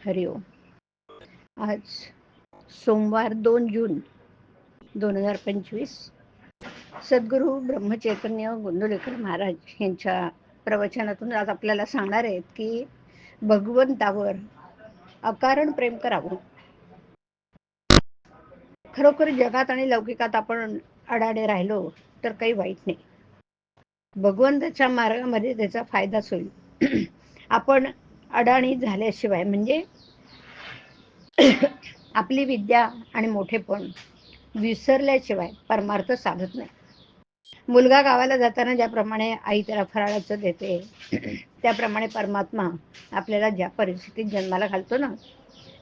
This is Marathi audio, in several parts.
हरिओम. आज सोमवार 2 जून 2025. सद्गुरू ब्रह्मचैतन्य गोंदवलेकर महाराज यांच्या प्रवचनातून आज आपल्याला सांगणार आहेत की भगवंतावर अकारण प्रेम करावं. खरोखर जगात आणि लौकिकात आपण अडाणे राहिलो तर काही वाईट नाही. भगवंताच्या मार्गामध्ये त्याचा फायदाच होईल. आपण अडाणी झाल्याशिवाय म्हणजे आपली विद्या आणि मोठेपण विसरल्याशिवाय परमार्थ साधत नाही. मुलगा गावाला जाताना ज्याप्रमाणे आई त्याला फराळाचं देते, त्याप्रमाणे परमात्मा आपल्याला ज्या परिस्थितीत जन्माला घालतो ना,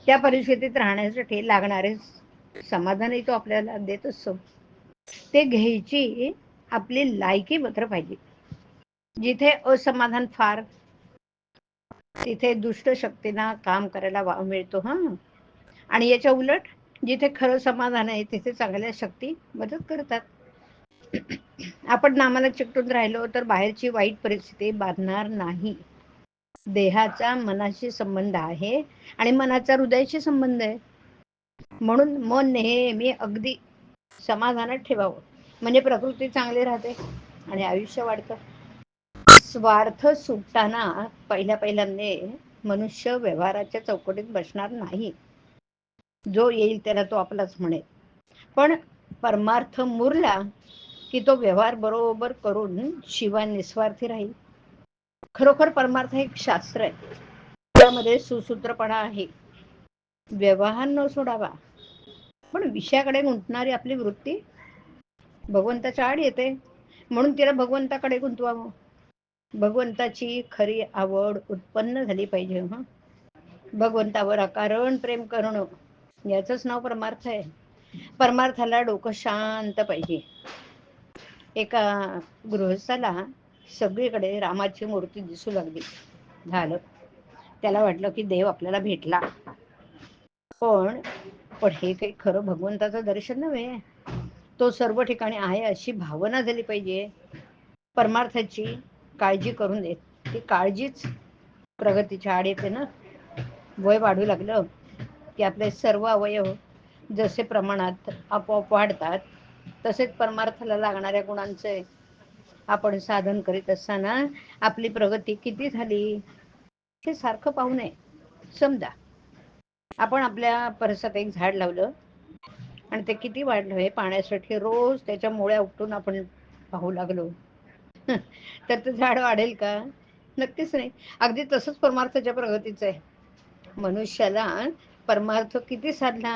त्या परिस्थितीत राहण्यासाठी लागणारे समाधानही तो आपल्याला देत असतो. ते घ्यायची आपली लायकी मात्र पाहिजे. जिथे असमाधान फार, तिथे दुष्ट शक्तींना काम करायला वाव मिळतो. आणि याच्या उलट जिथे खरं समाधान आहे तिथे चांगल्या शक्ती मदत करतात. आपण नामाला चिकटून राहिलो तर बाहेरची वाईट परिस्थिती बाधणार नाही. देहाचा मनाशी संबंध आहे आणि मनाचा हृदयाशी संबंध आहे. म्हणून मन नेहमी अगदी समाधानात ठेवावं, म्हणजे प्रकृती चांगली राहते आणि आयुष्य वाढतं. स्वार्थ सुटताना पहिल्यांदे मनुष्य व्यवहाराच्या चौकटीत बसणार नाही. जो येईल त्याला तो आपलाच म्हणेल. पण परमार्थ मुरला की तो व्यवहार बरोबर करून शिवाय निस्वार्थी राहील. खरोखर परमार्थ एक शास्त्र आहे, त्यामध्ये सुसूत्रपणा आहे. व्यवहार न सोडावा, पण विषयाकडे गुंतणारी आपली वृत्ती भगवंताच्या आड येते, म्हणून तिला भगवंताकडे गुंतवावं. भगवंताची खरी आवड उत्पन्न झाली पाहिजे. भगवंतावर अकारण प्रेम करणं याचंच नाव परमार्थ आहे. परमार्थाला डोकं शांत पाहिजे. एका गृहस्थाला सगळीकडे रामाची मूर्ती दिसू लागली. झालं, त्याला वाटलं की देव आपल्याला भेटला. पण हे काही खरं भगवंताचं दर्शन नव्हे. तो सर्व ठिकाणी आहे अशी भावना झाली पाहिजे. परमार्थाची काळजी करून देत, ती काळजीच प्रगतीच्या आड येते ना. वय वाढू लागलं की आपले सर्व अवयव जसे प्रमाणात आपोआप वाढतात, तसेच परमार्थाला लागणाऱ्या गुणांचे आपण साधन करीत असताना आपली प्रगती किती झाली हे सारखं पाहू नये. समजा आपण आपल्या परिसरात एक झाड लावलं आणि ते किती वाढलं हे पाहण्यासाठी रोज त्याच्या मुळ्या उपटून आपण पाहू लागलो, तर ते झाड वाढेल का? नक्कीच नाही. अगदी तसंच परमार्थाच्या प्रगतीचं आहे. मनुष्याला परमार्थ किती साधला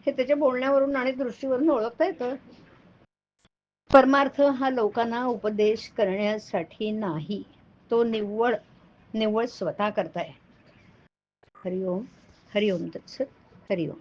हे त्याच्या बोलण्यावरून आणि दृष्टीवरून ओळखता येतं. परमार्थ हा लोकांना उपदेश करण्यासाठी नाही, तो निव्वळ स्वतः करताय. हरिओम. हरिओम तत्सत. हरिओम.